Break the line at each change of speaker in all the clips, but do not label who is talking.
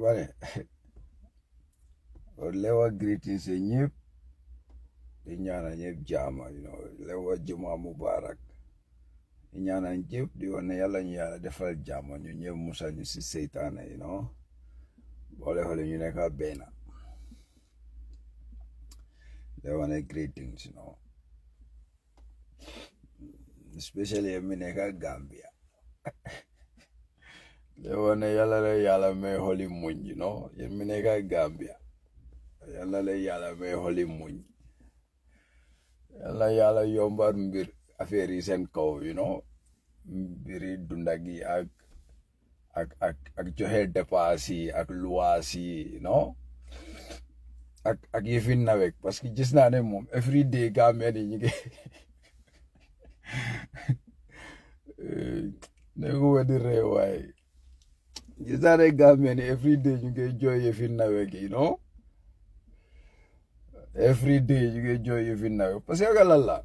Vale. Lewa greetings ñëpp di ñaanal ñëpp jaama lewa juma mubarak di ñaanal ñëpp di wax ne yàlla ñu yàlla defal jaama ñu ñëpp musal ñu si seytaane boole xole ñu nekk benn lewa ne greetings especially mi nekk Gambia lewa ne yàlla la yàlla may xoli muñ yéen mi nekk Gambia yàlla la yàlla may xoli muñ yàlla yàlla yombar mbir affaire yi seen kaw mbiri dunda gi ak joxe dépense yi ak luwaas yi ak yëfi nawek parce que gis naa ne moom every day Gambien yi ñu ngi ne ko wadi réew waaye gis naa ne Gambien yi every day ñu ngi jooy yëfi nawek yi every day you get joy if you know parce que la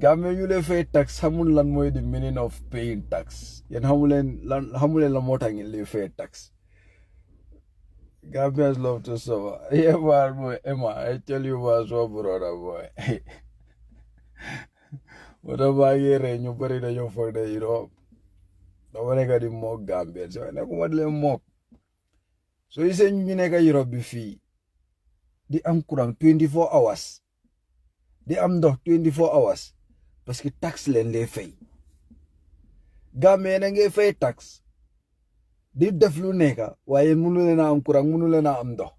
Gambia ñu lay fay tax xamul lan mooy the meaning of paying tax yéen xamuleen la moo tax ngeen lay fay tax Gambians love to suffer yeah boy Emma I tell you was so brother boy whatever yere ñu bari dañoo foog de dama nekk di mook Gambians so nekkuma di leen mook so yi seen ñu nekk Europe bi fii di am courant 24 hours di am ndox 24 hours parce que tax leen lay fay Gambie na ngay fay tax di def lu nekk waaye mënu leen a am courant mënu leen a am ndox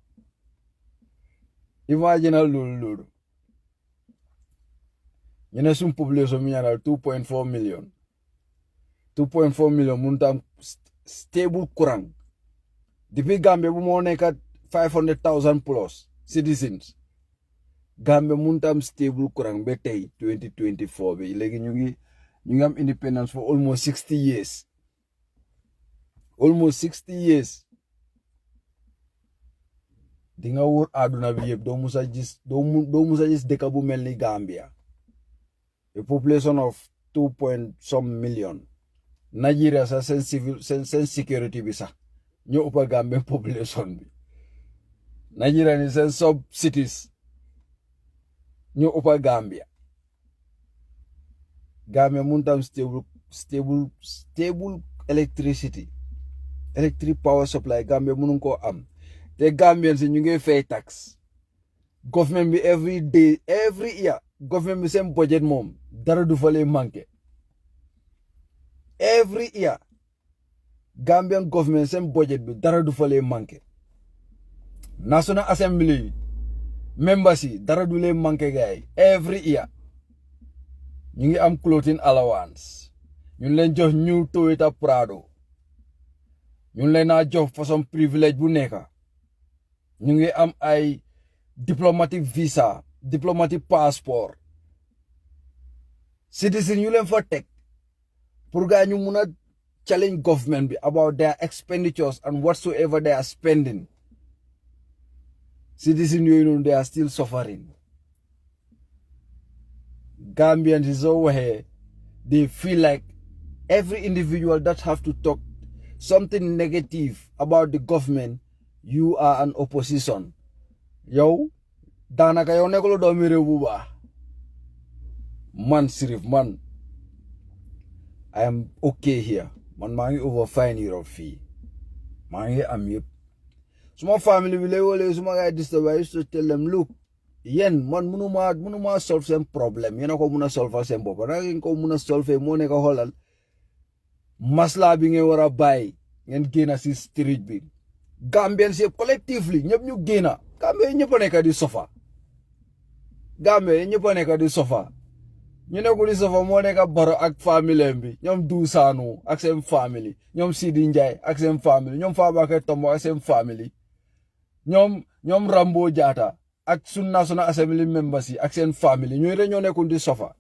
imagine loolu ñu ne suñ population mi ñaanal 2.4 million mënut a am stable courant depuis Gambie bu moo nekk 500,000 plus citizens Gambia mënut am stable courant ba tey 2024 bi léegi ñu ngi am independence for almost 60 years di nga wër àdduna bi yëpp doo musa gis dëkk bu mel ni Gambia a population of 2 million Nigeria sax seen security bi sax ñoo ëpp Gambia population bi Nigeria ni seen sub cities ñoo ëpp Gambia mënut am stable electric power supply Gambia mënu ko am te Gambian si ñu ngi fay tax government bi every year government bi seen budget moom dara du fa lay manqué every year Gambian government seen budget bi dara du fa lay manqué National Assembly members yi dara du leen manqué gars every year ñu ngi am clothing allowance ñu leen jox new Toyota Prado ñu leen a jox façon privilège bu nekk ñu ngi am ay diplomatic visa diplomatic passport citizen ñu leen fa teg pour gars ñu mun a challenge government bi about their expenditures and whatsoever they are spending citizens yooyu noonu they are still suffering Gambians is over here they feel like every individual that have to talk something negative about the government you are an opposition yow daanaka yow nekkuloo doomi réew bu baax man Sirif man I am okay here man maa ngi over fine Europe fii maa ngi am yëpp suma family bi lay wole suma guy disturb I used to tell them look yen man munuma solve seen problème yéen a ko mun a solve seen bopp nag ngeen ko mun a solve moo nekk xoolal masla bi ngeen war a bàyyi ngeen génn si street bi Gambians yëpp collectively ñëpp ñu génn Gambia ñëpp a nekk di sofa Gambia ñëpp a nekk di sofa ñu nekkul di sofa moo nekk Baro ak famille bi ñoom Du Sanu ak seen famille ñoom Sidi Njie ak seen famille ñoom Fabakary Tombong ak seen famille ñoom Rambo Jatta ak sun National Assembly members yi ak seen famille ñooy rek ñoo nekkul di sofa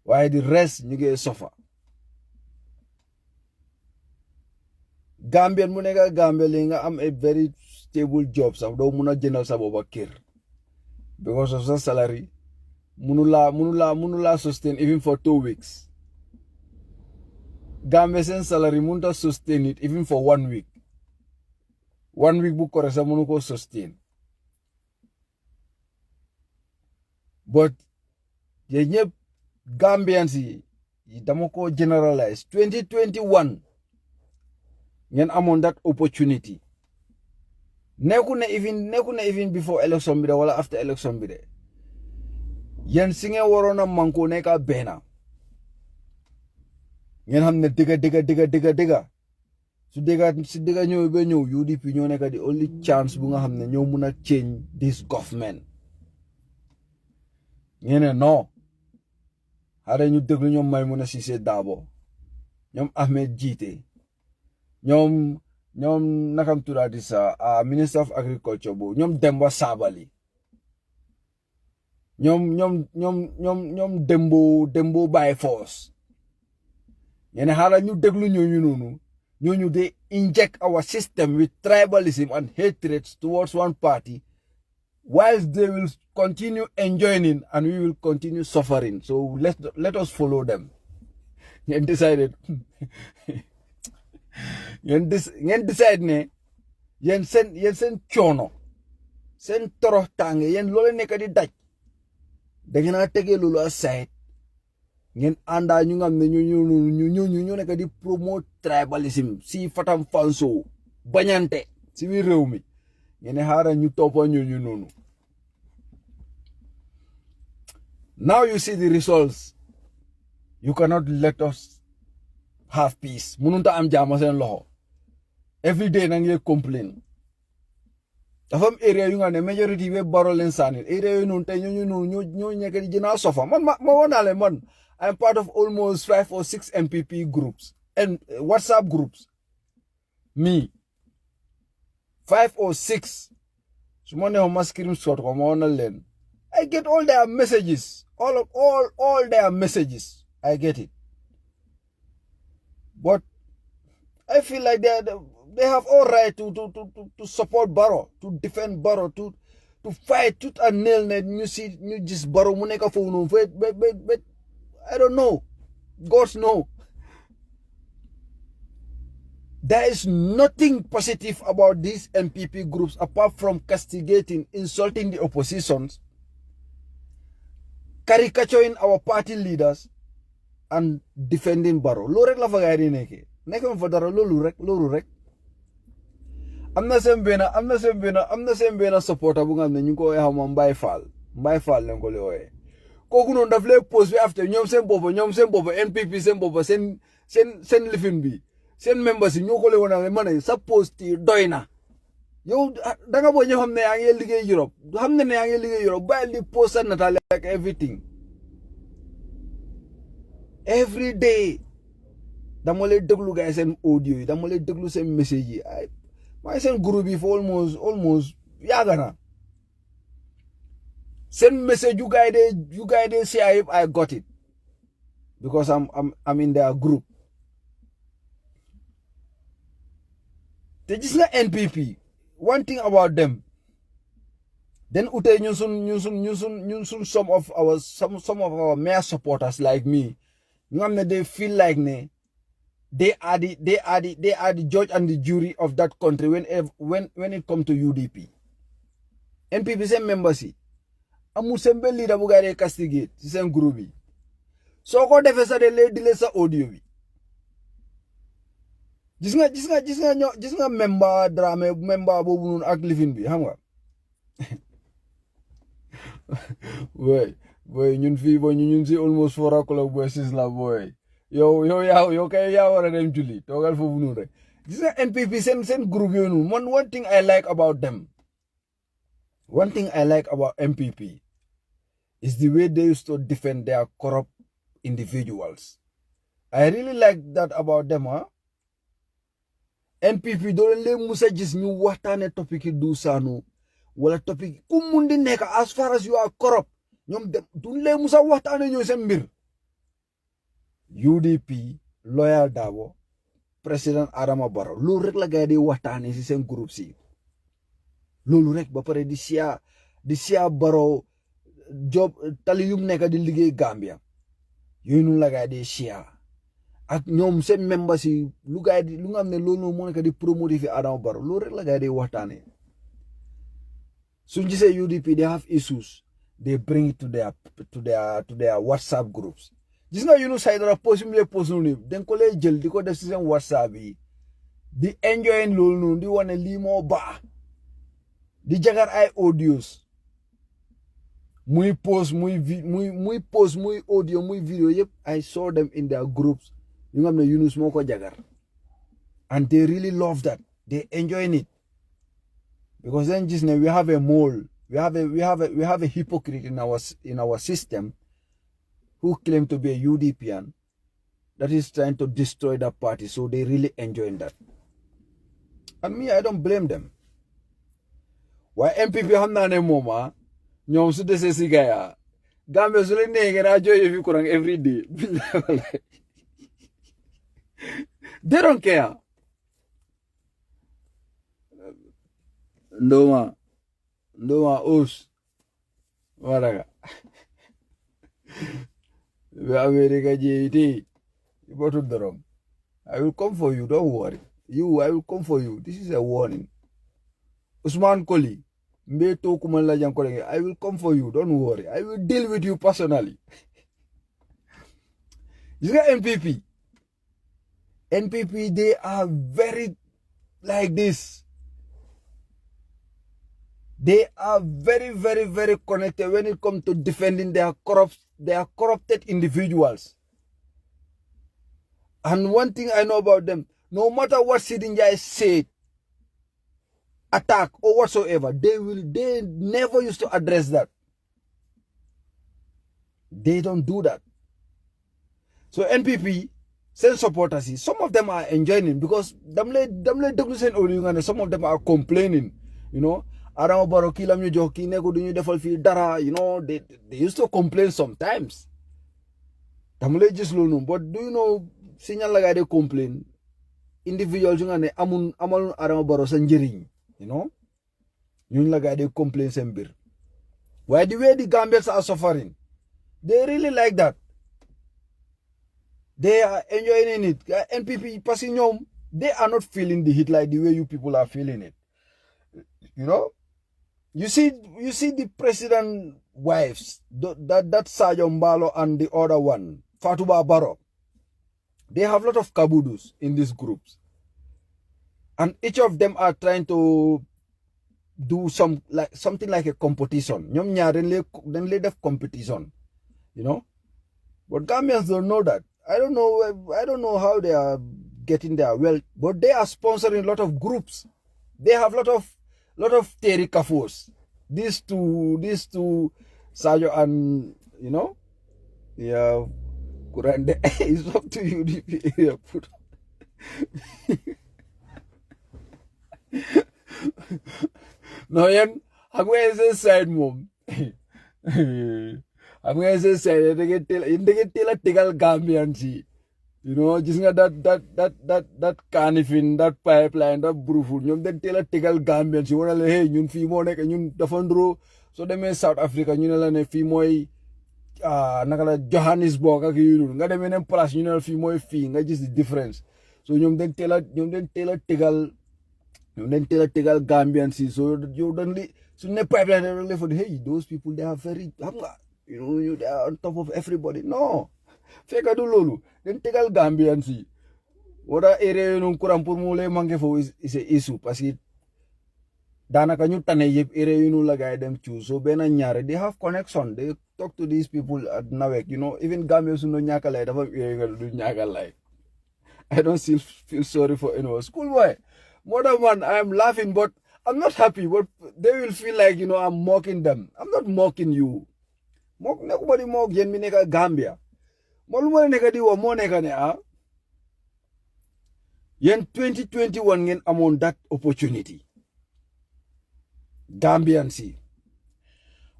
waaye di rest ñu ngi sofa Gambian mu nekk Gambia li nga am a very stable job sax doo mun a jëndal sa boppa kër because of sa salary munu la sustain even for 2 weeks Gambia sen salary munta sustain it even for 1 week. 1 week bu koresa munu ko sustain. But ye Gambians yi dama ko generalize 2021 ngeen amon that opportunity. Nekuna even before election bi wala after election bi de. Yen singe warona manko neka bena. Ngeen xamne diga su diga ñew be ñew UDP ñoo neka the only chance bu nga xamne ñoo mëna change this government. Ngeen no hare ñu deglu ñom Maimouna Ceesay Darboe ñom Ahmed Jite ñom nakam tudati sa Minister of Agriculture bo ñom Demba Sabali ñom Dembo by force. Ngeen hara ñu deglu ñooñu they inject our system with tribalism and hatred towards one party, whilst they will continue enjoying and we will continue suffering. So let us follow them. Ngeen decided ngeen decide ne yen sen coono sen torox tànge yen loole nekk di daj da ngeen a tegee loolu aside ngeen àndaa ñu nga xam ne ñoo nekk di promote tribalism si fatam fanso bañante si biir réew mi ngeen xaaral ñu toppa ñooñu noonu. Now you see the results. You cannot let us have peace. Mununta am jama sen loxo. Every day na ngeen complain. Dafa am area yu nga ne majority be baro leen sànni area yu noonu tey ñoo nekk di jëna sofa man ma wonale man I'm part of almost 5 or 6 MPP groups and WhatsApp groups. Me 5 or 6. So money on my screenshot ko ma wonal leen. I get all their messages. All their messages. I get it. But I feel like they have all right to support Barrow, to defend Barrow, to fight tooth and nail. You just Barrow muneka for no. But I don't know. God knows. There is nothing positive about these MPP groups apart from castigating, insulting the oppositions, caricaturing our party leaders, and defending Barrow. Lo rek la fa gaay di nekke. Nekk fa dara loolu rek. Am na seen benn supporter bu nga xam ne ñu ko waxee ma Mbaye Fall lañ ko lay kooku noonu daf lay post bi after ñoom seen bopp NPP seen bopp seen lifin bi seen members yi ñoo ko lay wona man sa post yi doy na yow da nga bo ñoo xam ne yaa ngi liggéey Europe xam ne yaa ngi liggéey Europe bàyyi di post sa nataal ak everything every day dama lay déglu gaay seen audio yi dama lay déglu seen message yi ay may seen groupe yi for almost yàgg na send message you guys say I got it because I'm in their group. They just not NPP. One thing about them. Then ute nyun some of our mayor supporters like me. They feel like they are the judge and the jury of that country when it comes to UDP. NPP same members. Amul sembe leader bu gaay castigate ci sen groupe bi soko defé sa de lay dilé sa audio bi gis nga member Dramé member bobu non ak living bi xam nga boy ñun fi bo ñun ci almost 4 o'clock boy sis la boy yow kay ya wara dem julli togal fofu non rek gis nga NPP sen groupe yo non one thing I like about them, one thing I like about MPP is the way they used to defend their corrupt individuals. I really like that about them, huh? NPP don't let musa just ñu waxtane topic du sanu wala topic ku mundi nek as far as you are corrupt ñom duñ le musa waxtane ñoy sen mbir. UDP Lawyer Darboe President Adama Barrow lu rek la gaay di waxtane ci sen groupe si lolu rek ba pare di sia Barrow job tali yum nekk di liggéey Gambia yooyu noonu la gaay di sia ak ñoom seen members yi lu gaay di lu nga xam ne loolu moo nekk di promote fi Adama Barrow loolu rek la gaay di waxtaanee suñ gisee UDP they have issues they bring it to their WhatsApp groups gis nga Yunus Saidara post mu post noonu dañ ko lay jël di ko def si seen WhatsApp yi di enjoy loolu noonu di wane lii moo baax di jagar ay audios muy post muy audio muy video yëpp I saw them in their groups yu nga xam ne Yunus moo ko jagar and they really love that they enjoying it because then gis ne we have a mole we have a hypocrite in our system who claim to be a UDPian that is trying to destroy the party, so they really enjoying that. And me, I don't blame them. Why MPP hamna moma ñom su dese si gaya Gambia su leen neexee na joye fi courant every day. They don't care. Ndoma os waraga America JT Ibotu Dorom. I will come for you, don't worry. I will come for you. This is a warning. Usman Koli, I will come for you, don't worry. I will deal with you personally. You got NPP. NPP, they are very like this. They are very, very, very connected when it comes to defending their corrupted individuals. And one thing I know about them, no matter what Sidinja said, attack or whatsoever, they never used to address that. They don't do that. So NPP, send supporters, some of them are enjoying it because some of them are complaining, you know. Adama Barrow kilam ñu jox ki neko duñu defal fi dara, you know, they used to complain sometimes. Damlay just lolu, but do you know signal la they complain individuals nga ne amalun Adama Barrow sa njeriñ, you know. Ñun la they complain seen bir. Why the way the Gambians are suffering, they really like that. They are enjoying it. NPP passing ñoom, they are not feeling the heat like the way you people are feeling it. You know? You see the president wives, that Sajo Mbalo and the other one, Fatuba Barrow. They have a lot of kabudus in these groups. And each of them are trying to do something like a competition. Ñom ñaar dañ lay def competition. You know? But Gambians don't know that. I don't know how they are getting their wealth, but they are sponsoring a lot of groups. They have a lot of 𝒕𝒉𝒊𝒔. These two, Sajo and, you know, yeah, Kurande, it's up to you, DP. No, I'm going to say mom. I'm going to say they get a tigal Gambian. You know, just that canifin, that pipeline, that bruful. You then tell a tigal Gambians, you want to hey, you fimo nek and you dafandro. So they may South Africa, you know, and fimo nakala Johannesburg, you know, they may plus, you know, fimo fee, that's just the difference. So you then tell a tigal Gambians, so you don't so the pipeline really for hey, those people they are very, you know, they are on top of everybody. No. Feka du lolu den tegal Gambian si wada ere no kuram pour mu lay manke fo is a issue parce que danaka ñu tane yeb ere yu nu la gay dem ci so ben ñaare they have connection, they talk to these people at Nawek, you know. Even Gambia su no ñaka lay dafa ere nga du ñaka lay. I don't still feel sorry for anyone. Schoolboy, mother man, I am laughing but I'm not happy, but they will feel like, you know, I'm mocking them. I'm not mocking you. Nobody mock yen mi neka Gambia. Molumane neka di wa mo neka ne a. Yen 2021 ngeen amon that opportunity. Gambian si.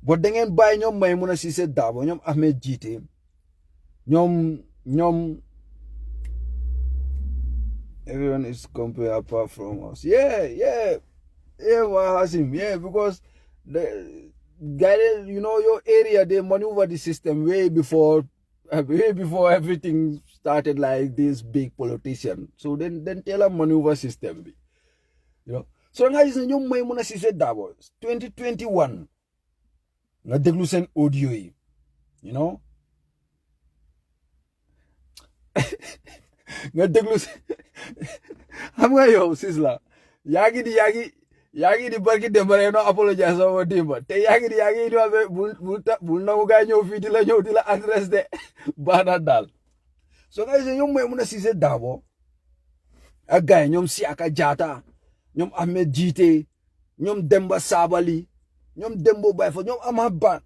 But da ngeen bay ñom Maimouna Ceesay Dabo, ñom Ahmed Jite, ñom everyone is compared apart from us. Yeah, Hasim. Yeah, because the guy, you know, your area, they maneuver the system way before everything started like this big politician. So then tell a maneuver system be. You know. So nga gis ñom may mëna Ceesay Darboe 2021 nga déglu sen audio yi. You know? nga déglu xam nga yow Ceesay yaagi di barki dembare no apologize over dimba te yaagi di bul nangu ga ñew fi di la adresse de bana dal so nga gis ñom may mëna Ceesay Darboe ak gaay ñom Siaka Jatta ñom Ahmed Jite ñom Demba Sabali ñom Dembo Bayfa ñom Amaba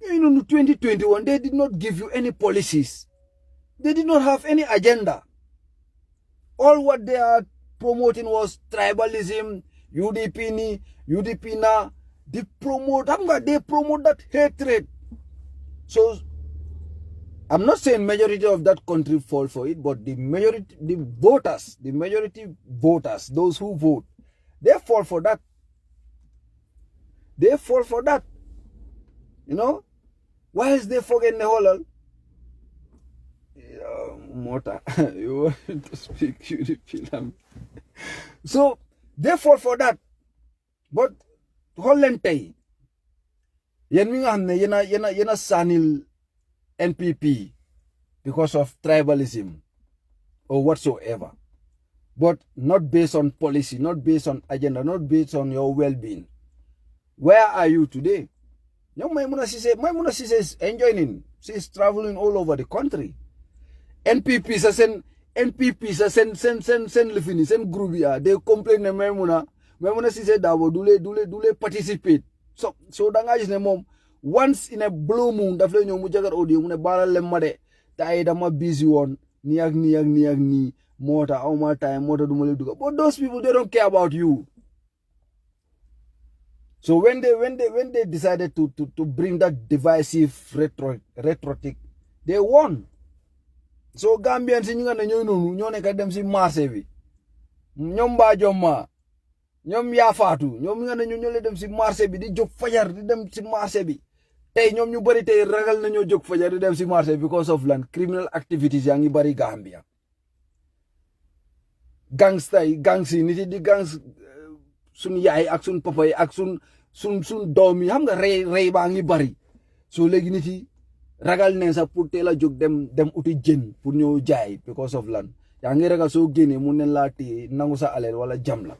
you know 2021 they did not give you any policies. They did not have any agenda. All what they are promoting was tribalism, UDP na. They promote that hatred. So I'm not saying majority of that country fall for it, but the majority voters, those who vote, they fall for that. They fall for that. You know? Why is they forgetting the whole? Mota, you want to speak UDP. So they fall for that. But Hollentay, yena sanil NPP because of tribalism or whatsoever. But not based on policy, not based on agenda, not based on your well-being. Where are you today? Young Maimuna Ceesay is enjoying. She's traveling all over the country. NPP sa sen lifini sen group ya they complain ne Maimuna Ceesay Darboe dule participate so da nga gis ne mom once in a blue moon daf lay ñew mu jagar audio mu ne balal lem ma de tay dama busy won ni ak ni mota aw ma time mota duma lay duga but those people they don't care about you. So when they decided to bring that divisive rhetoric, they won. So Gambians ñi nga ne ñoo nekk dem ci marché bi ñom ba jomma ñom ya faatu ñom nga ne ñoo le dem ci marché bi di jóg fajar di dem ci marché bi tay ñom ñu bari tay ragal na ñoo jóg fajar di dem ci marché because of land criminal activities yaa ngi bari Gambia gangsi nit di gangs sun yaay ak sun papa yi ak sun doom yi xam nga rey baa ngi bari so léegi nit yi ragal ne sax pour teel a jóg dem uti jën pour ñëw jaay because of lan yaa ngi ragal soo génnee mun nañ laa téye nangu sa alal wala jam la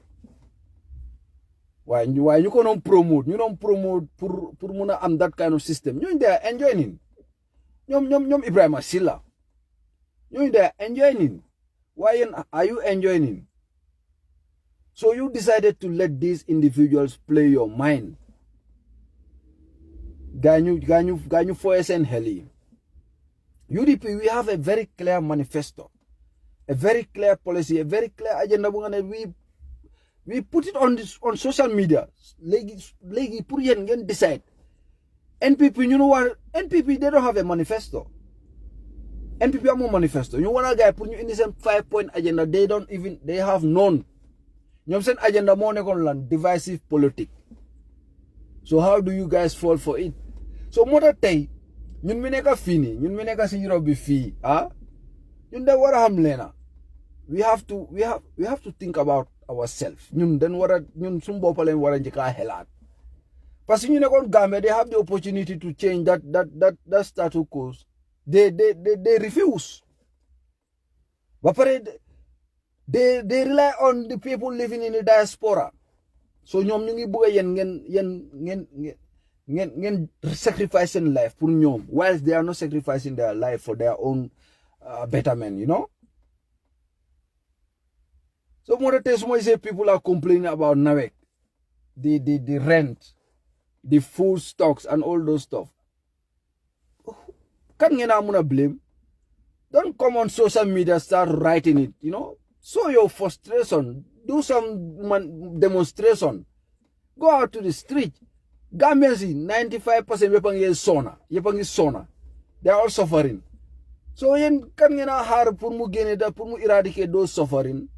waaye ñu ko doon promote pour mun a am that kind of system ñooñu they are enjoying ñoom Ibrahima Silla ñooñu they are enjoying why are you enjoying? So you decided to let these individuals play your mind. Ganyu Foyes and Heli. UDP, we have a very clear manifesto, a very clear policy, a very clear agenda. We put it on social media. Legi pour yen gen decide. NPP, you know what? NPP, they don't have a manifesto. NPP have no manifesto. You want a guy put you in this 5-point agenda? They have none. ñom seen agenda mo nekkon lan divisive politique. So how do you guys fall for it? So moo tax tey ñun mi nekk fii nii ñun mi nekk si Europe bi fii ñun da war a xam leena we have to think about ourselves. ñun dañ war a ñun suñu bopp leen war a njëkk a xelaat parce que ñu nekkoon Gambia they have the opportunity to change that status quo. They refuse. Ba pare they rely on the people living in the diaspora. So ñom ñu ngi bëgg ngeen sacrificing life pour ñom whilst they are not sacrificing their life for their own betterment, you know. So more than I say people are complaining about NAWEC, the rent, the food stocks and all those stuff. Can ngeen amuna blame? Don't come on social media start writing it, you know. Show your frustration. Do some demonstration. Go out to the street. Gambians, 95% yepangi sona. They are all suffering. So yen kan ngena har pour mu gene da pour mu éradiquer those suffering.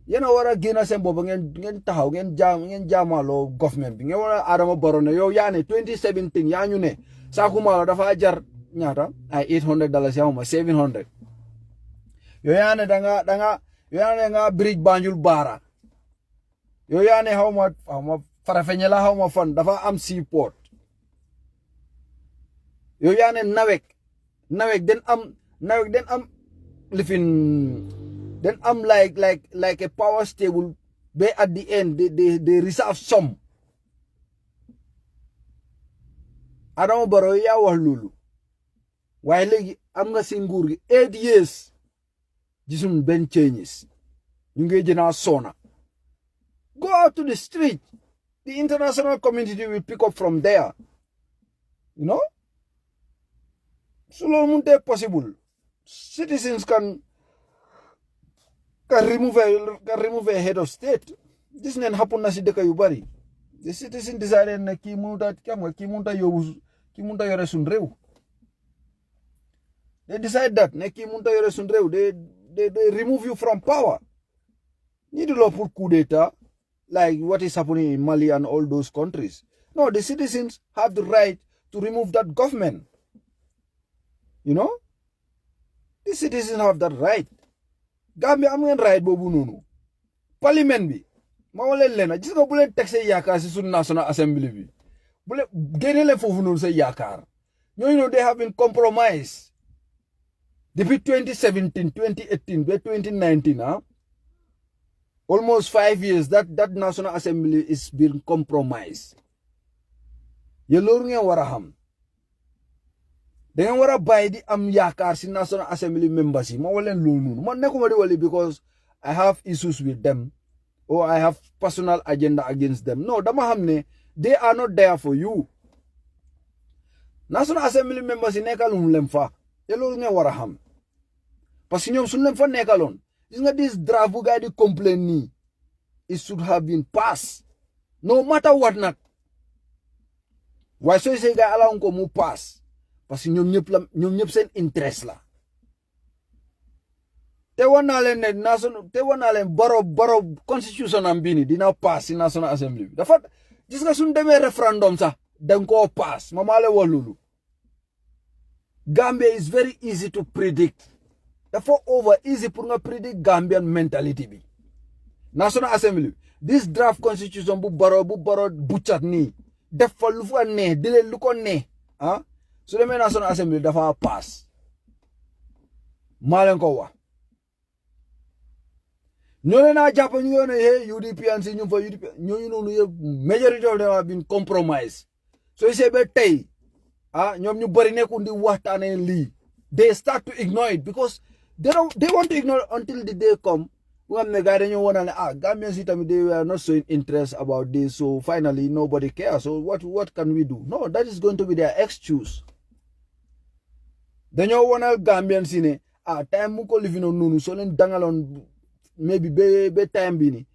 Yena wara gena sen bobu ngeen taxaw ngeen jamalo government bi ngeen wara Adama Barrow ne yow yaane 2017 ya ñu ne saku malo dafa jar ñaata ay $800 ya ma 700 yo yaane yo yaane nga bridge Banjul Bara yo yaane hawma Farafenni la hawma fan dafa am seaport yo yaane nawek den am lifin then I'm like a power stable where at the end they reserve some. Adama Barrow ya wax lolu. Waye legi am nga ci nguur gi 8 years gisun ben changes. Ñu ngi jëna sona. Go out to the street. The international community will pick up from there. You know? So long munte possible. Citizens can remove a head of state. This didn't happen na si deka yu bari. The citizen decided na ki munta yore sun rew. They decide that na ki munta yore sun rew. They remove you from power. Need to put coup d'etat like what is happening in Mali and all those countries. No, the citizens have the right to remove that government. You know? The citizens have that right. Gambia am ngeen right bobu nonu. Parliament bi ma wala lena gis nga bu len tek say yakar ci sun National Assembly bi. Bu len gene len fofu nonu say yakar. Ñoy they have been compromised. Depuis 2017, 2018, 2019, almost 5 years that National Assembly is being compromised. Ye lor ngeen wara xam. Da ngeen wara bay di am yakar ci National Assembly members yi ma wala len lolu man nekuma di wali because I have issues with them or I have personal agenda against them. No, dama xamne they are not there for you. National Assembly members yi nekalum lem fa. Ye lolu ngeen wara xam. Parce que ñom suñ leen fa nekalon gis nga this draft bu gaay di complain ni it should have been passed no matter what nak. Why so say gaay ala ko mu pass parce que ñom ñep seen interest la. Te wona len ne national te wona len baro constitution am bini dina pass ci National Assembly bi. Dafa gis nga suñ démé referendum sax dañ ko pass mama le wolulu. Gambia is very easy to predict. Therefore, over easy pour nga predict Gambian mentality bi. National Assembly, this draft constitution bu baro buchat ni def fa lu fa ne dile lu ko ne so demé National Assembly dafa pass. Malen ko wa. Ñoo na japp ñu ne hey UDP and ñu fa UDP ñoo ñu majority of them have been compromised. So you say be tay ñom ñu bari nekku di waxtane li. They start to ignore it because they want to ignore it until the day come when the guy Gambians they were not showing interest about this, so finally nobody cares. So what can we do? No, that is going to be their excuse. Then you want Gambians in time muko living on nunu so len dangalon maybe be time bini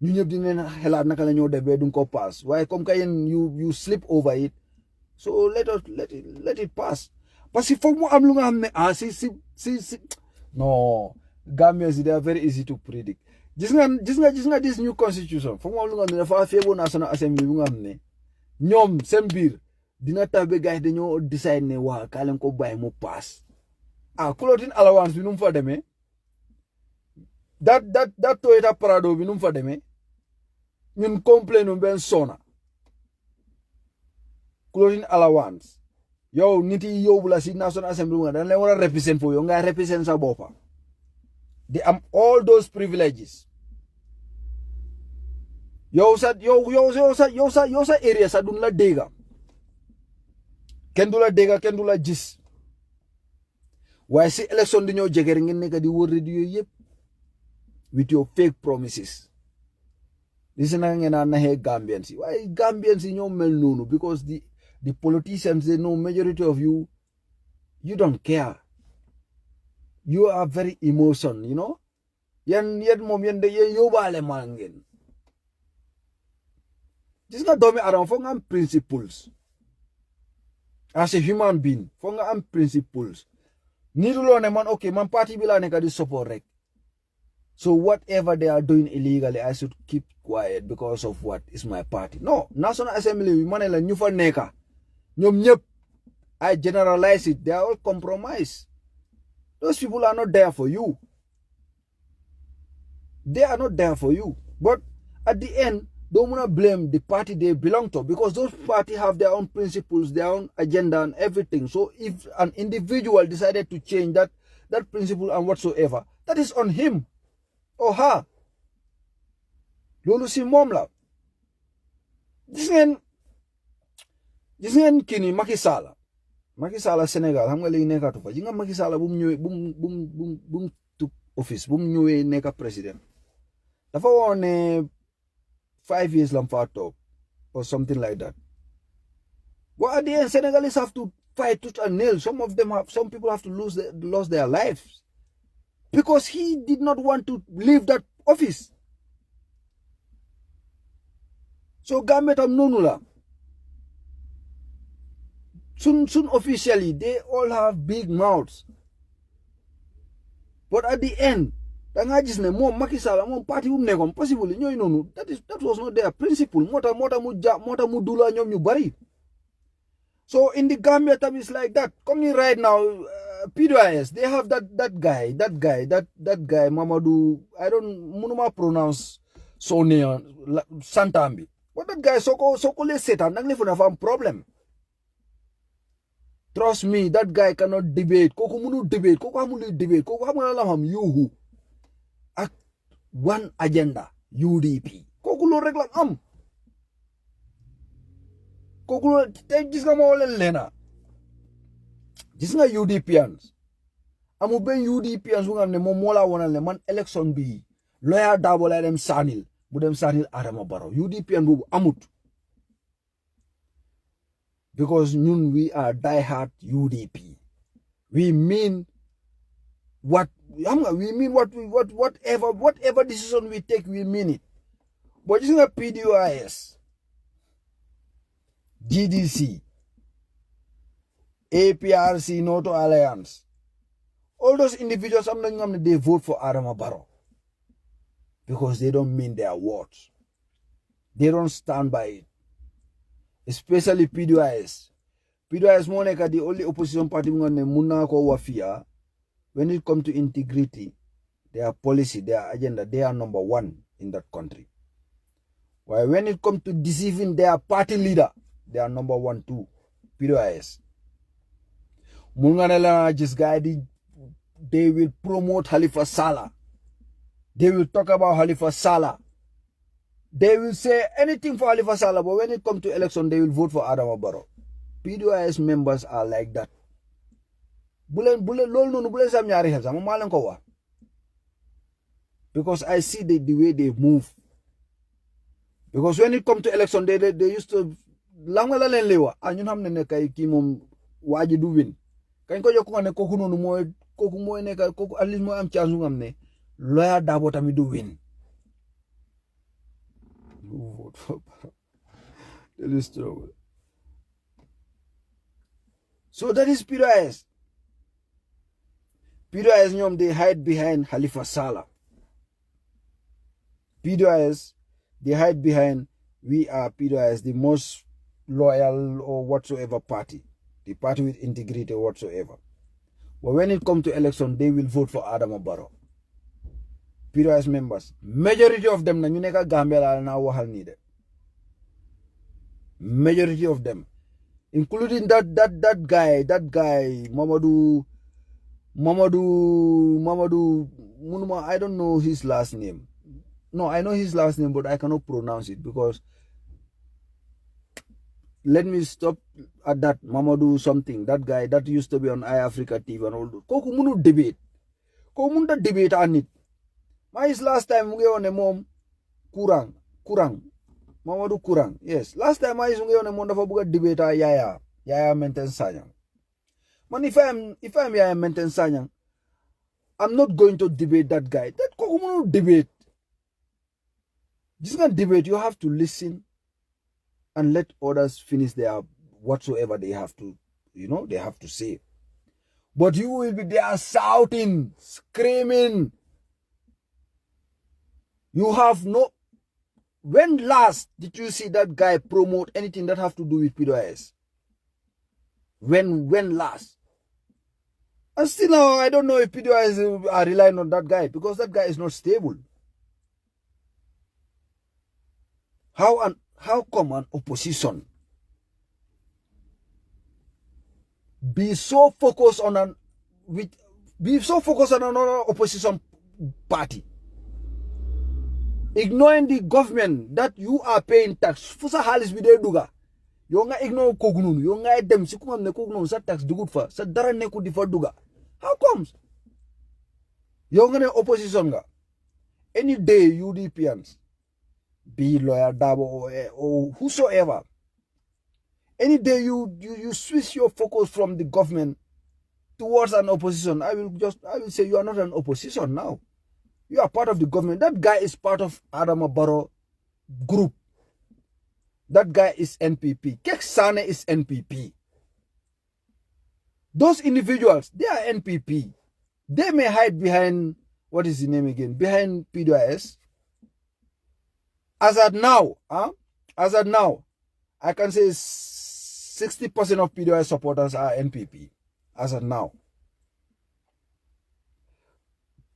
ñu ñep di len xelat naka la ñoo def be duñ ko pass. Why comme kay you slip over it. So let it pass. Parce que faut mu am lu nga xamne si no, Gambians they are very easy to predict. Gis nga this new constitution. Faut mu am lu nga xamne dafa febo National Assembly bu nga xamne ñom seen biir dina tabe gaay dañoo decide ne wa ka leen ko bay mu pass. Clothing allowance bi num fa démé. That Toyota Prado bi num fa démé. Ñun complain ben sona. Clothing allowance. Yo niti yo bula si National Assembly nga dañ leen wara represent fo yo nga represent sa bopa. They am all those privileges. Yo sa area sa dun la dega. Ken du la dega ken du la gis. Why si election di ñoo jégué ngeen nekk di wër radio yépp with your fake promises. Listen ngeen na he Gambians. Why Gambians ñoo mel nonu because the politicians, they know majority of you don't care. You are very emotional, you know. Yen mom yen de yobale mangen. This is not domi around for ngam principles. As a human being, for ngam principles. Nidulo ne man okay, man party bila ne ka di support rek. So whatever they are doing illegally, I should keep quiet because of what is my party. No, National Assembly we manela ñu fa neka. Ñom ñep I generalize it, they are all compromised. Those people are not there for you. They are not there for you. But at the end, don't want to blame the party they belong to, because those parties have their own principles, their own agenda and everything. So if an individual decided to change that principle and whatsoever, that is on him or her. Lolu si mom la. Gis ngeen kini Macky Sall Sénégal xam nga léegi nekkatu fa. Ji nga Macky Sall bu mu ñëwee bu mu tuk office bu mu ñëwee nekk président dafa woon ne 5 years lam fa toog or something like that. But at the end, Senegalese have to fight tooth and nail. Some people have to lose their lives because he did not want to leave that office. So Gambia tam nonu la. Soon officially, they all have big mouths. But at the end, danga gis ne moom Macky Sall moom parti bu mu nekkoon possible ñooy noonu that was not their principle. moo tax mu dula ñoom ñu bari. So in the Gambia tam is like that. Come right now, PDOIS, they have that guy Mamadou, I don't munuma pronounce so name Santambi. But that guy so le setan nang le funa fam problem. Trust me, that guy cannot debate. Koko munu debate. Koko hamuli debate. Koko hamula ham yuhu. At one agenda, UDP. Koko lo regla am. Koko lo gis nga mo lena. Gis nga UDPians. Amu ben UDPians wu nga ne mom mo la wonal ne man election bi lawyer Dabo la dem sanil. Bu dem sanil Adama Barrow. UDPian bobu amut. Because we are diehard UDP. We mean whatever decision we take, we mean it. But using a PDOIS, GDC, APRC, Noto Alliance, all those individuals, they vote for Adama Barrow because they don't mean their words. They don't stand by it. Especially PDOIS. PDOIS moneka the only opposition party muna ko wafia. When it comes to integrity, their policy, their agenda, they are number one in that country. While when it comes to deceiving their party leader, they are number one too. PDOIS. Munganela just guided. They will promote Halifa Sallah. They will talk about Halifa Sallah. They will say anything for Halifa Sallah, but when it comes to election, they will vote for Adama Barrow. PDOIS members are like that. Because I see the way they move. Because when it comes to election, they used to langala len lewa anyun hamne ne kay ki mom waji du win. Kañ ko jokko ne koku nonu moy koku moy ne ka koku at least moy am chance ngam ne lawyer Dabo tamit du win. Vote for so that is PDOIS. PDOIS they hide behind Halifa Sallah. PDOIS they hide behind we are PDOIS, the most loyal or whatsoever party, the party with integrity whatsoever. But when it comes to election, they will vote for Adama Barrow. PDOIS members, majority of them na ñu nekk Gambia la na waxal ni de. Majority of them, including that guy Mamadou Munuma, I don't know his last name. No, I know his last name, but I cannot pronounce it because let me stop at that Mamadou something. That guy that used to be on iAfrica TV and all that. Koku munu debate. Koku munu debate on it. My last time we on a mom Kurang. Mamadou Kurang. Yes. Last time I was on a mondafabuga debate Yaya Menten Sanyang. Man, if I'm Yaya Menten Sanyang, I'm not going to debate that guy. That koku munu debate. This kind of debate, you have to listen and let others finish their whatsoever they have to, they have to say. But you will be there shouting, screaming. You have no... When last did you see that guy promote anything that have to do with PDOIS? When last? And still now, I don't know if PDOIS are relying on that guy because that guy is not stable. How come an opposition be so focused on another opposition party, ignoring the government that you are paying tax? Fusa halis bide duga. Yo nga ignore kognun, yo nga dem si kung ne kognun sa tax dugut fa, sa dara ne ko di fa duga. How comes? Yo nga ne opposition nga. Any day UDPians, be lawyer Dabo or whosoever, any day you switch your focus from the government towards an opposition, I will say you are not an opposition now. You are part of the government. That guy is part of Adama Barrow group. That guy is NPP. 𝒘𝒄𝒄𝒏 is NPP. Those individuals, they are NPP. They may hide behind, what is the name again? Behind PDIS. As at now, I can say 60% of PDIS supporters are NPP. As at now.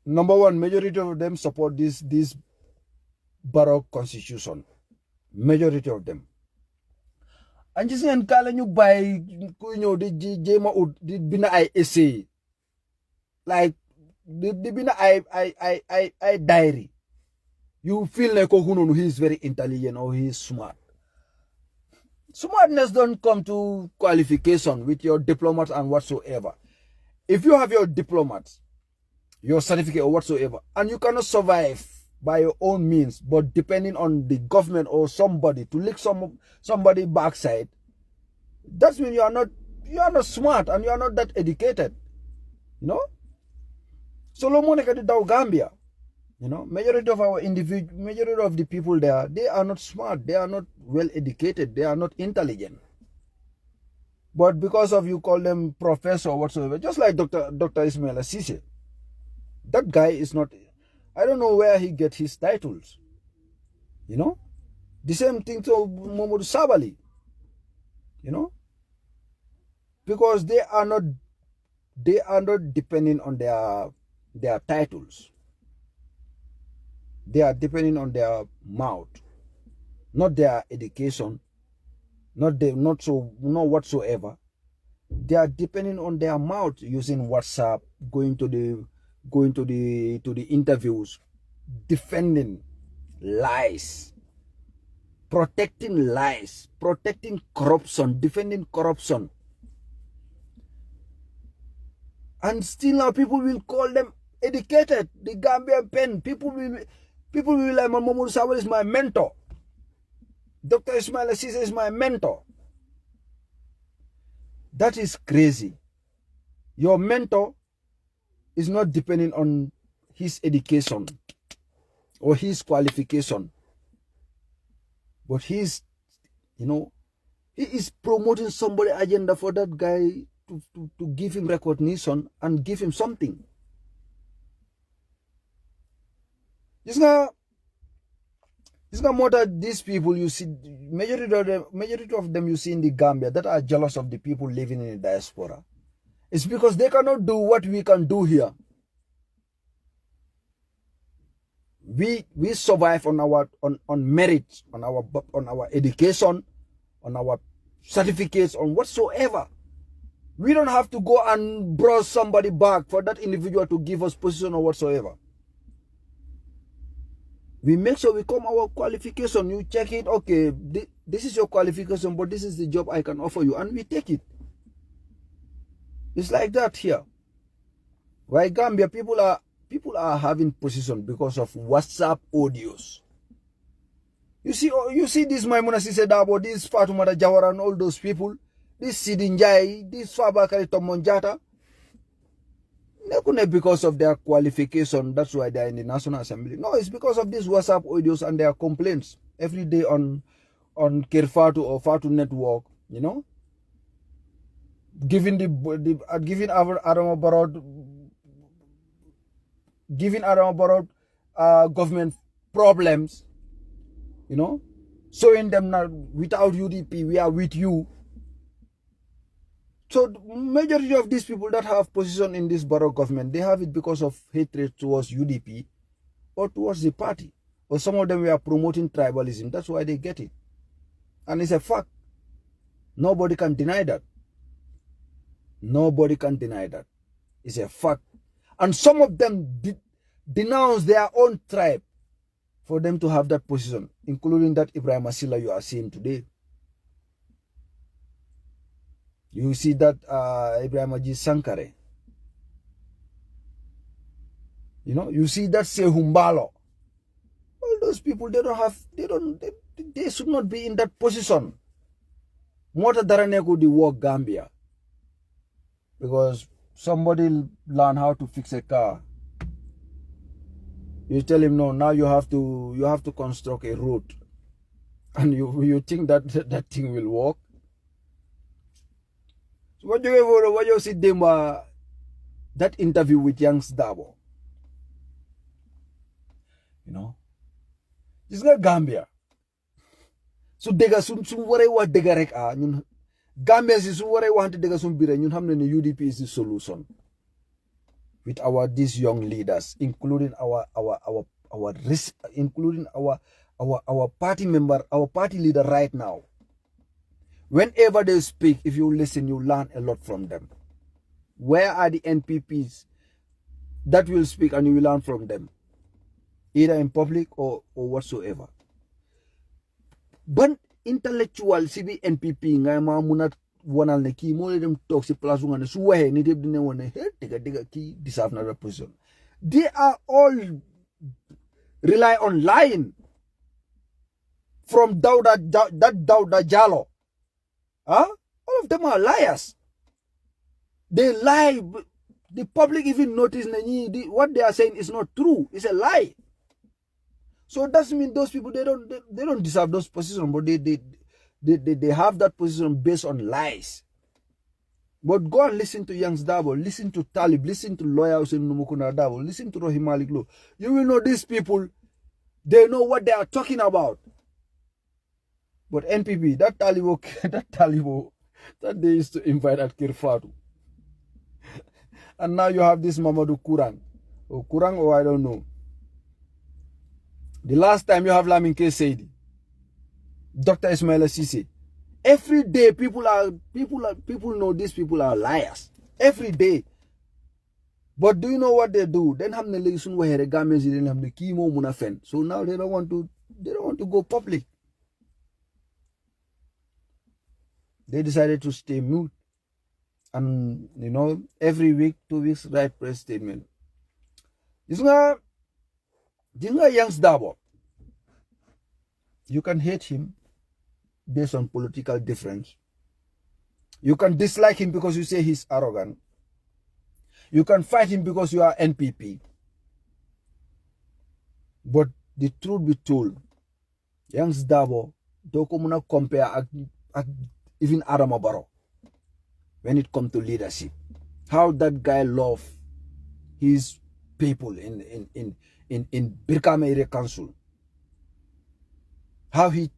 Number one, majority of them support this Barrow constitution. Majority of them. And just in kala nyo by di bina ay essay. Like di bina ay diary. You feel like he is very intelligent or he is smart. Smartness don't come to qualification with your diplomat and whatsoever. If you have your diplomats, your certificate or whatsoever, and you cannot survive by your own means, but depending on the government or somebody to lick somebody backside, that's when you are not smart and you are not that educated. You know? Solomon Ekati Gambia. You know, majority of the people there, they are not smart, they are not well educated, they are not intelligent. But because of you call them professor or whatsoever, just like Dr. Ismaila Ceesay, that guy is not, I don't know where he gets his titles. You know? The same thing to Mohamed Sabali. You know? Because they are not depending on their titles. They are depending on their mouth, not their education, not whatsoever. They are depending on their mouth, using WhatsApp, going to the interviews, defending lies, protecting corruption, defending corruption. And still now people will call them educated. The Gambian pen, people will like, Mohamed Sabali is my mentor. Dr. Ismaila Ceesay is my mentor. That is crazy. Your mentor is not depending on his education or his qualification, but he's, you know, he is promoting somebody agenda for that guy to give him recognition and give him something. It's not more that these people you see, majority of them you see in the Gambia that are jealous of the people living in the diaspora. It's because they cannot do what we can do here. We survive on our merit, on our education, on our certificates, on whatsoever. We don't have to go and browse somebody back for that individual to give us position or whatsoever. We make sure we come our qualification. You check it. Okay, this is your qualification, but this is the job I can offer you, and we take it. It's like that here. Why Gambia people are having position because of WhatsApp audios. You see this Maimuna Sisedabo, this Fatumata Jawara, and all those people. This Sidinjai, this Fabakari Tomonjata. Because of their qualification, that's why they are in the National Assembly. No, it's because of these WhatsApp audios and their complaints every day on Kerfatu or Fatu network, you know, giving Adama Barrow government problems, you know, showing them now without UDP we are with you. So the majority of these people that have position in this Barrow government, they have it because of hatred towards UDP or towards the party. or some of them were promoting tribalism. That's why they get it. And it's a fact. Nobody can deny that. Nobody can deny that. It's a fact. And some of them denounce their own tribe for them to have that position, including that Ibrahim Asila you are seeing today. You see that Ibrahim Aji Sankare. You know, you see that Sehumbalo. All those people, they should not be in that position. Mota Daraneko the work Gambia. Because somebody learn how to fix a car. You tell him, no, now you have to construct a road. And you think that that thing will work? So what you see them that interview with 𝒂𝒄𝒄𝒏𝒏. You know? This is not Gambia. So dega sun ware wa dega rek ñun Gambia si sun ware wa dega sun bire ñun xamne ne UDP is the solution. With these young leaders, including our party member, our party leader right now. Whenever they speak, if you listen, you learn a lot from them. Where are the NPPs that will speak and you will learn from them? Either in public or whatsoever. But intellectual CB NPP nga ma munat wanal ne ki mo dem tok ci place nga ne su waxe ni dem dina wone diga ki deserve na position. They are all rely on lying from Dawda Jallow. Huh? All of them are liars. They lie. The public even notice what they are saying is not true. It's a lie. So it doesn't mean those people they don't deserve those positions, but they have that position based on lies. But go and listen to 𝒂𝒄𝒄𝒏, listen to Talib, listen to Lawyer Hussein Numukuna Dabo, listen to Rohim Malik Lowe. You will know these people, they know what they are talking about. But NPP, that Talibo, that they used to invite at Kirfatu. And now you have this Mamadou Kurang, or I don't know. The last time you have Lamin K. Saidi, Dr. Ismaila Ceesay. Every day people know these people are liars. Every day. But do you know what they do? Then have the legislation where the government is have the chemo munafen. So now they don't want to go public. They decided to stay mute. And you know, every week, 2 weeks, write press statement. This guy 𝒂𝒄𝒄𝒏. You can hate him based on political difference. You can dislike him because you say he's arrogant. You can fight him because you are NPP. But the truth be told, 𝒂𝒄𝒄𝒏 don't come compare even Adama Barrow when it comes to leadership. How that guy love his people in Birkama Area Council. How he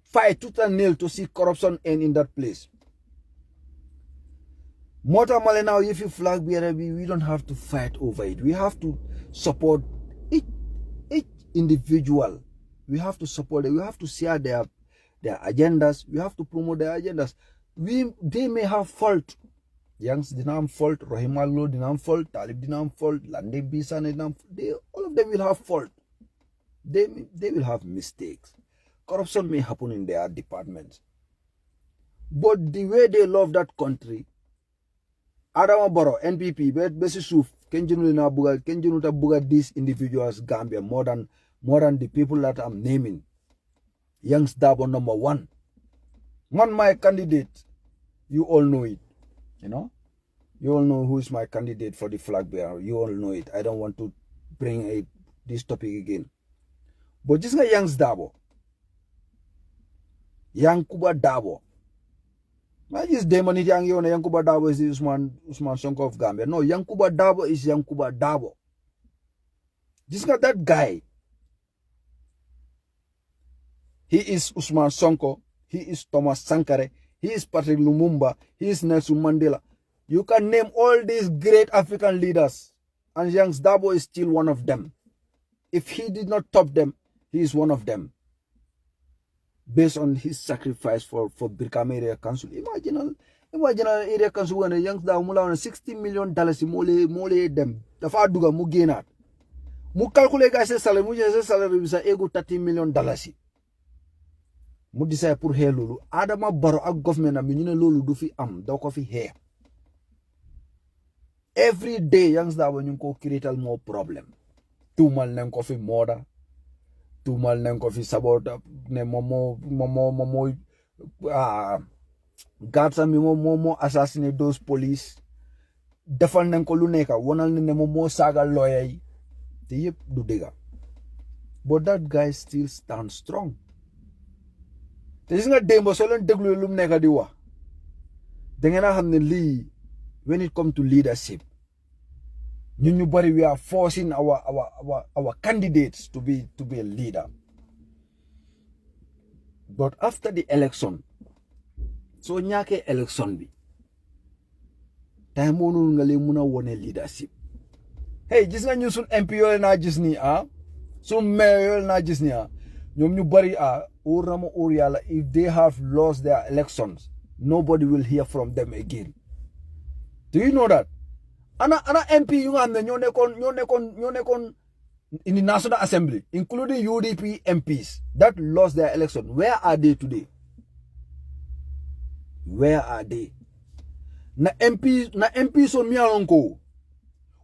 fight tooth and nail to see corruption end in that place. Mota Male now, if you flag BRB, we don't have to fight over it. We have to support each individual. We have to support it. We have to share their agendas. We have to promote their agendas. They may have fault. 𝒂𝒄𝒄𝒏 didn't have fault. Rohim Malik Lowe didn't have fault. Talib didn't have fault. Lande Bisan didn't have fault. All of them will have fault. They will have mistakes. Corruption may happen in their departments. But the way they love that country, Adama Barrow, NPP, Besisuf, Kenjinuta Buga these individuals Gambia more than the people that I'm naming. 𝒂𝒄𝒄𝒏 number 1. My candidate, you all know it. You know? You all know who is my candidate for the flag bearer. You all know it. I don't want to bring this topic again. But this guy 𝒂𝒄𝒄𝒏. Yankuba Dabo. I just demon it Yankuba Dabo is Usman Sonko of Gambia. No, Yankuba Dabo is Yankuba Dabo. This guy, that guy. He is Usman Sonko. He is Thomas Sankara. He is Patrick Lumumba. He is Nelson Mandela. You can name all these great African leaders. And 𝒂𝒄𝒄𝒏 is still one of them. If he did not top them, he is one of them. Based on his sacrifice for Brikama Area Council. Imagine area council when young da mula on $60 million mole them. The far duga mugenat. Mu calculate guys salary bisa ego $30 million. Mu decide pour hair lulu. Adama baro ak government am ñu lulu du fi am do ko fi hair. Every day young da ñu ko create more problem. Tumal nañ ko fi murder. Tumal nañ ko fi sabota ne momo Gatsa mi momo assassinate those police. Defal nañ ko lu nekk wonal ne momo saga lawyer yi te yep du dega. But that guy still stands strong. Te gis nga dembo so len deglu lu nekk di wax. Da ngeen xam ne li when it comes to leadership ñu bari we are forcing our candidates to be a leader. But after the election, so ñaake election bi tay monul nga le mëna woné leadership. Hey, gis nga ñu sun MP yooyu na gis ni sun mayor yooyu na gis ni ñom ñu bari urama ur yalla if they have lost their elections, nobody will hear from them again. Do you know that? Ana MP yu nga xamne ñoo nekkoon in the National Assembly, including UDP MPs that lost their election. Where are they today? Where are they? Na MP so mi alonko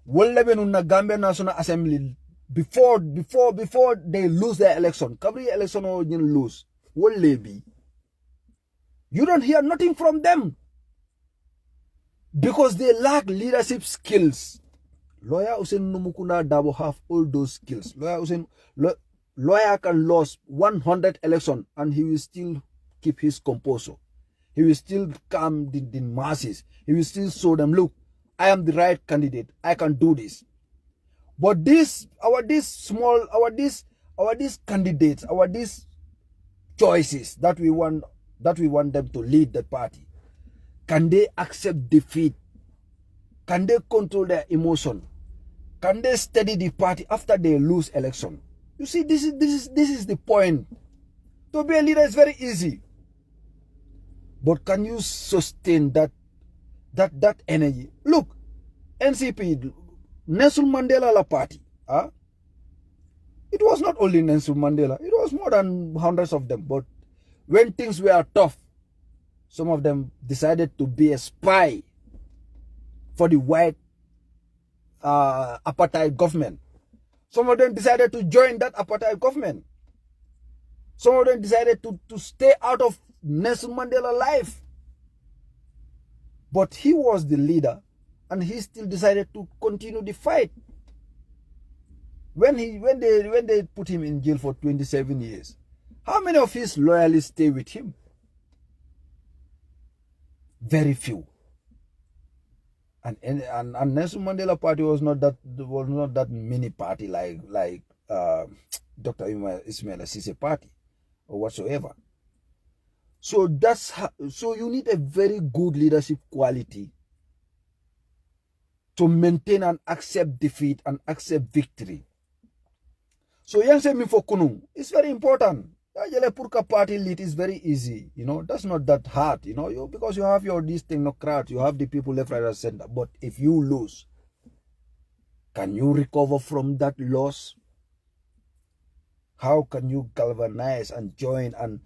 wolle benu na Gambia National Assembly before they lose their election. Kabri election or lose. Wolle be. You don't hear nothing from them. Because they lack leadership skills. Lawyer Hussein Numukunda Dabo have all those skills. Lawyer can lose 100 election and he will still keep his composure. He will still calm the masses. He will still show them, look, I am the right candidate. I can do this. But these candidates, these choices that we want them to lead the party. Can they accept defeat? Can they control their emotion? Can they steady the party after they lose election? You see, this is the point. To be a leader is very easy. But can you sustain that energy? Look, NCP, Nelson Mandela la party. It was not only Nelson Mandela. It was more than hundreds of them. But when things were tough, some of them decided to be a spy for the white apartheid government. Some of them decided to join that apartheid government. Some of them decided to stay out of Nelson Mandela's life. But he was the leader and he still decided to continue the fight. When they put him in jail for 27 years, how many of his loyalists stay with him? Very few. And Nelson Mandela party was not that mini party like Dr. Ismaila Ceesay party or whatsoever. So so you need a very good leadership quality to maintain and accept defeat and accept victory. So yang say me for kunung, it's very important. Purka party lead is very easy, that's not that hard, because you have these technocrats, you have the people left, right, and center. But if you lose, can you recover from that loss? How can you galvanize and join and,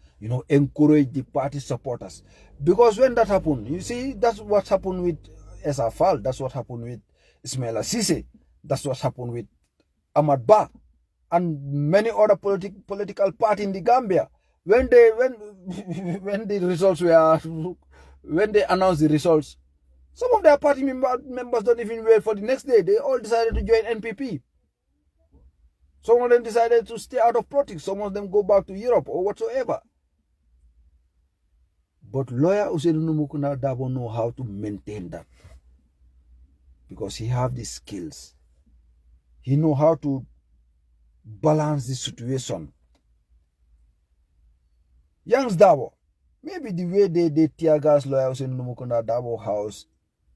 encourage the party supporters? Because when that happened, you see, that's what happened with SFL, that's what happened with Ismaila Ceesay, that's what happened with Ahmad Ba. And many other political parties in the Gambia, when they announced the results, some of their party members don't even wait for the next day. They all decided to join NPP. Some of them decided to stay out of politics. Some of them go back to Europe or whatsoever. But lawyer Hussein Numukunda Dabo know how to maintain that, because he have the skills. He know how to balance the situation. Youngs Dabo, maybe the way they tear gas lawyers in Numukunda Dabo house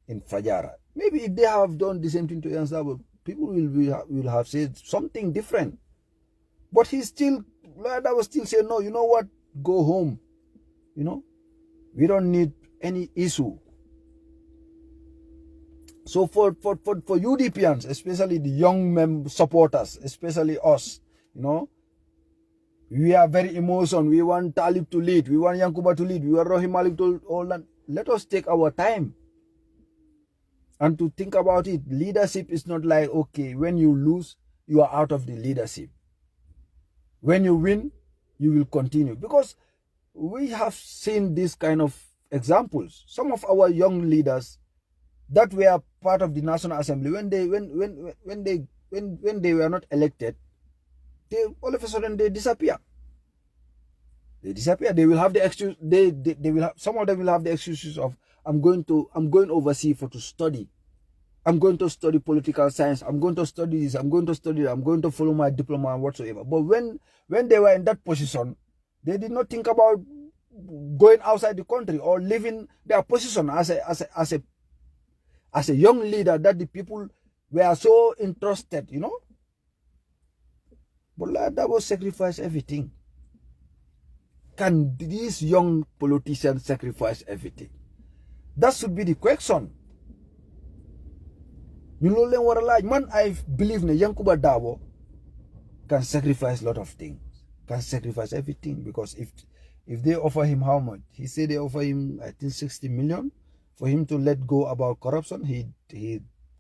in Fajara, maybe if they have done the same thing to Youngs Dabo, people will have said something different. But he still, Lawyer Darboe still say, no, you know what, go home. You know, we don't need any issue. So for UDPians, especially the young supporters, especially us, you know, we are very emotional. We want Talib to lead. We want Yankuba to lead. We want Rohim Malik to all that. Let us take our time and to think about it. Leadership is not like, okay, when you lose, you are out of the leadership. When you win, you will continue. Because we have seen this kind of examples. Some of our young leaders that were part of the National Assembly, when they were not elected, they all of a sudden they disappear. They disappear. They will have the excuse. They will have, some of them will have the excuses of, I'm going overseas to study. I'm going to study political science. I'm going to study this. I'm going to study that. I'm going to follow my diploma and whatsoever. But when they were in that position, they did not think about going outside the country or leaving their position as a young leader that the people were so interested, you know. But that was sacrifice everything. Can these young politicians sacrifice everything? That should be the question. You know, man, I believe that Yankuba Darboe can sacrifice a lot of things, can sacrifice everything, because if they offer him how much? He said they offer him, I think, 60 million for him to let go about corruption. He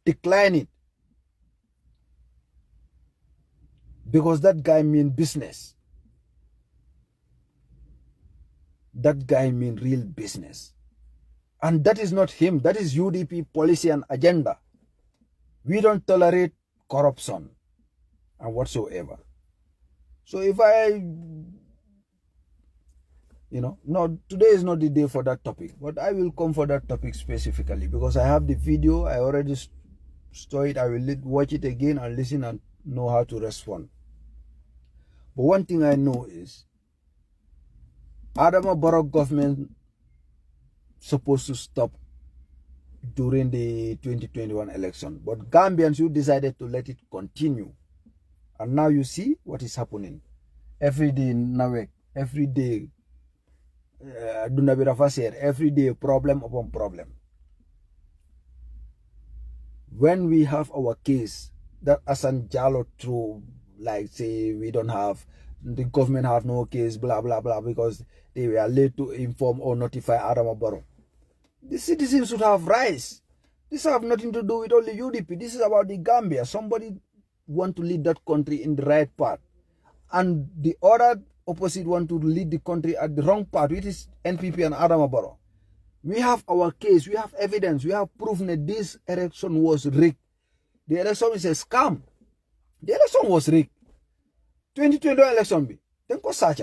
declined it because that guy mean business. That guy mean real business. And that is not him. That is UDP policy and agenda. We don't tolerate corruption and whatsoever. So if no, today is not the day for that topic, but I will come for that topic specifically because I have the video. I already saw it. I will watch it again and listen and know how to respond. But one thing I know is Adama Barrow government supposed to stop during the 2021 election, but Gambians who decided to let it continue, and now you see what is happening every day in Nawek, every day. Every day problem upon problem. When we have our case that Asan Jalo through, like say we don't have, the government have no case, blah blah blah, because they were late to inform or notify Adama Barrow. The citizens should have rights. This have nothing to do with only UDP. This is about the Gambia. Somebody want to lead that country in the right path, and the other opposite want to lead the country at the wrong path, which is NPP and Adama Barrow. We have our case, we have evidence, we have proof that this election was rigged. The election is a scam. The election was rigged. 2020 election be. Then go search.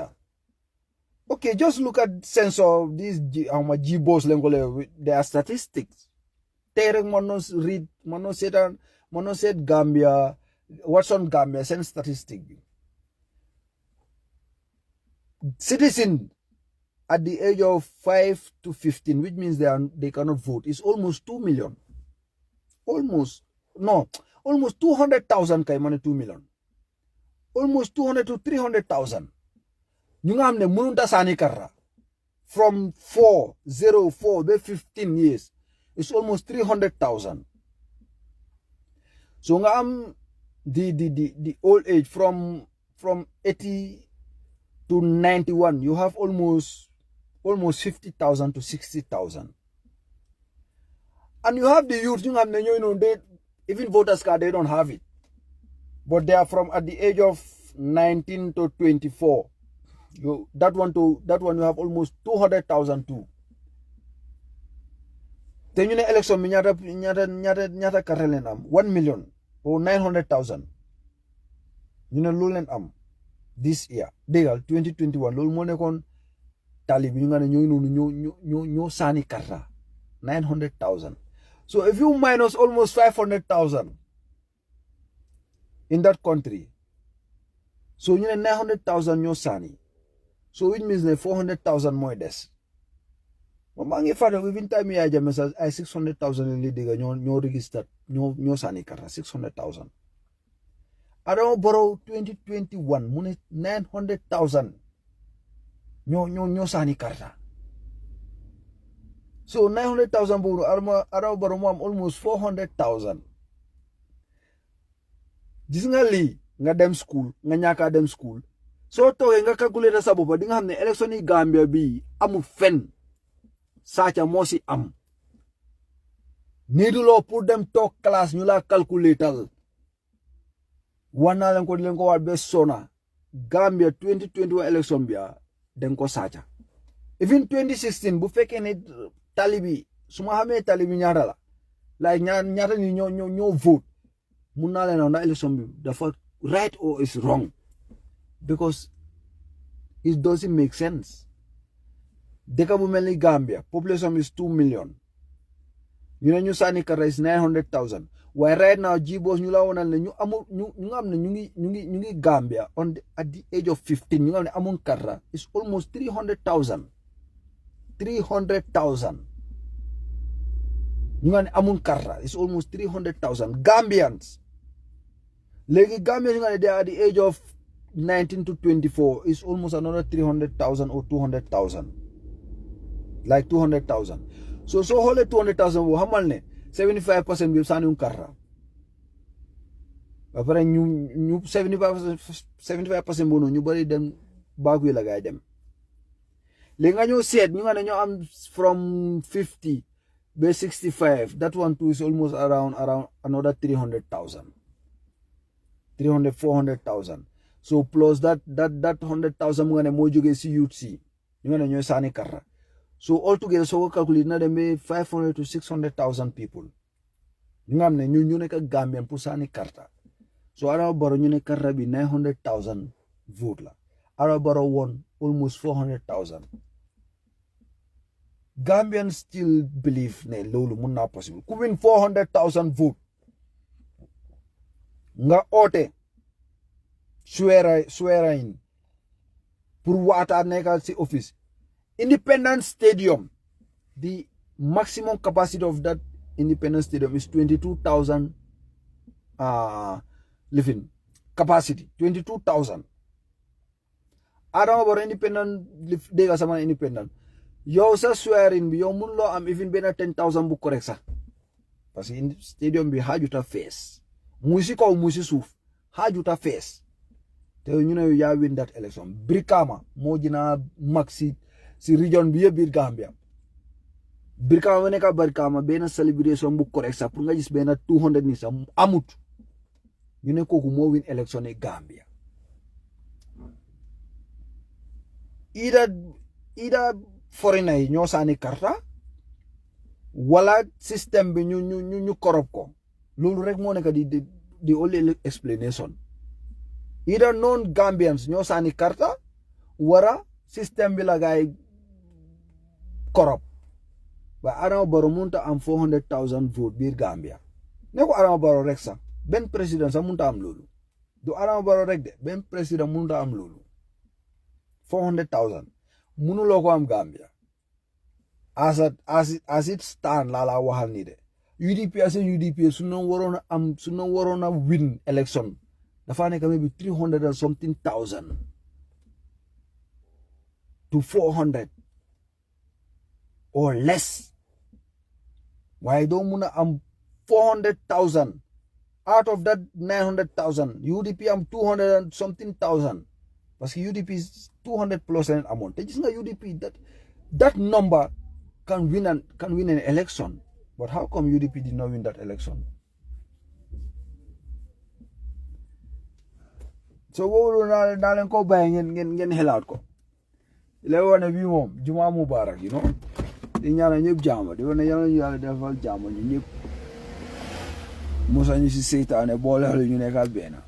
Okay, just look at sense of these G-boss lengole, their statistics. Terek monos read, monos said Gambia, what's on Gambia, send statistic. Citizen at the age of 5 to 15, which means they cannot vote, is almost 2 million. Almost 200,000 kaimane 2 million. Almost 200 to 300,000. Nyungamne mununta sani karra. From 4, 15 years, it's almost 300,000. So ngam the old age from 80 to 91, you have almost 50,000 to 60,000. And you have the youth, they, even voters card, they don't have it. But they are from at the age of 19 to 24. That one you have almost 200,000 too. Then you know election nyata karelen am 1 million or 900,000. You know Luland am this year. Degal 2021 lol mo nekon talib ñu nga ñoo sani karra 900,000. So if you minus almost 500,000 in that country, so you know 900,000 ñoo sani. So it means like 400,000 more des. Mangi father within time ya jam I 600,000 in lidiga ñoo registered ñoo sani karra 600,000. Adama Barrow 2021 mu ne 900,000 ñoo sani karta. So 900,000 boobu Adama Barrow mu am almost 400,000. Gis nga lii nga dem school nga ñaaka dem school soo toogee nga calculer sa bopp di nga xam ne élection yi Gambia bi amul fen saaca moo si am niiduloo pour dem toog classe ñu la calculetal wax naa leen ko di leen ko waat be sona Gambia 2021 élection bi den ko saaca even 2016 bu fekkee ne tali bi su ma xamee tali bi ñaata la like ñaata ni ñoo vote mun naa leen na élection bi dafa right or is wrong because it doesn't make sense. Dëkk bu mel ni Gambia population is 2 million ñu ne ñu sànni kara is 900,000 waaye right now jibos ñu la wonal ne ñu nga xam ne ñu ngi Gambia at the age of 15 ñu nga xam ne amun kara is almost 300,000 ñu nga ne amun kara is almost 300,000 Gambians. Legi Gambia ñu nga ne they are at the age of 19 to 24 is almost another 300,000 or 200,000. Like 200,000. So whole 200,000 wo xamal ne 75% bi sani un karra. Ba pare ñu 75% bono ñu bari dem bagu la gay dem. Legi nga ñoo seet ñu nga ne ñoo am from 50 be 65, that one too is almost around another 300,000. 400,000. So plus that 100,000 mga ne mo jóge si youth si ñu nga ne ñooy sani karra. So altogether so ko calculate na dem 500 to 600,000 people ñu nga xam ne ñu nekk Gambian pour sani karta. So Adama Barrow ñu ne karta bi 900,000 vote la. Adama Barrow won almost 400,000. Gambians still believe ne loolu mun na possible ku win 400,000 vote nga oote swearing pour waata nekkal si office. Independence Stadium, the maximum capacity of that Independence Stadium is 22,000 living capacity. 22,000. Adama Barrow independent dega sama independent. Yo sa swearing bi yo mun lo am even bena 10,000 bu correct sa. Parce que stadium bi hajuta face. Musi ko musi suuf hajuta face. Te ñu ne ya win that election. Brikama mo dina maxi si region bi yëpp Gambia. Brikama nekk Brikama benn celebration bu correct sax pour nga gis benn 200 ni sax amut. ñu ne kooku moo win election yi Gambia. Ida foreigner yi ñoo saani karta wala système bi ñu korop ko. Loolu rek moo nekk di only explanation. Ida non Gambians ñoo saani karta wara système bi la gaay korop. Ba Adama Barrow munta am 400,000 vote biir Gambia. Ne ko Adama Barrow rek sax ben président sax munta am loolu. Du Adama Barrow rek de ben président munta am loolu. 400,000 munuloo ko am Gambia. As it stand la waxal ni de. UDP suñu waroon a win election dafa nekk maybe 300 and something thousand to 400 or less. Why don't muna am 400,000 out of that 900,000? UDP am 200 and something thousand. Because UDP is 200 plus an amount. Just nga UDP that number can win an election. But how come UDP did not win that election? So wo na len ko bay ngeen xelaat ko. Le wone bi mom juma mubarak, you know. Di ñaanal ñepp jamm, di wone yalla defal jamm ñu ñepp. Musa ñu ci seytaane boole ñu nekkal benn.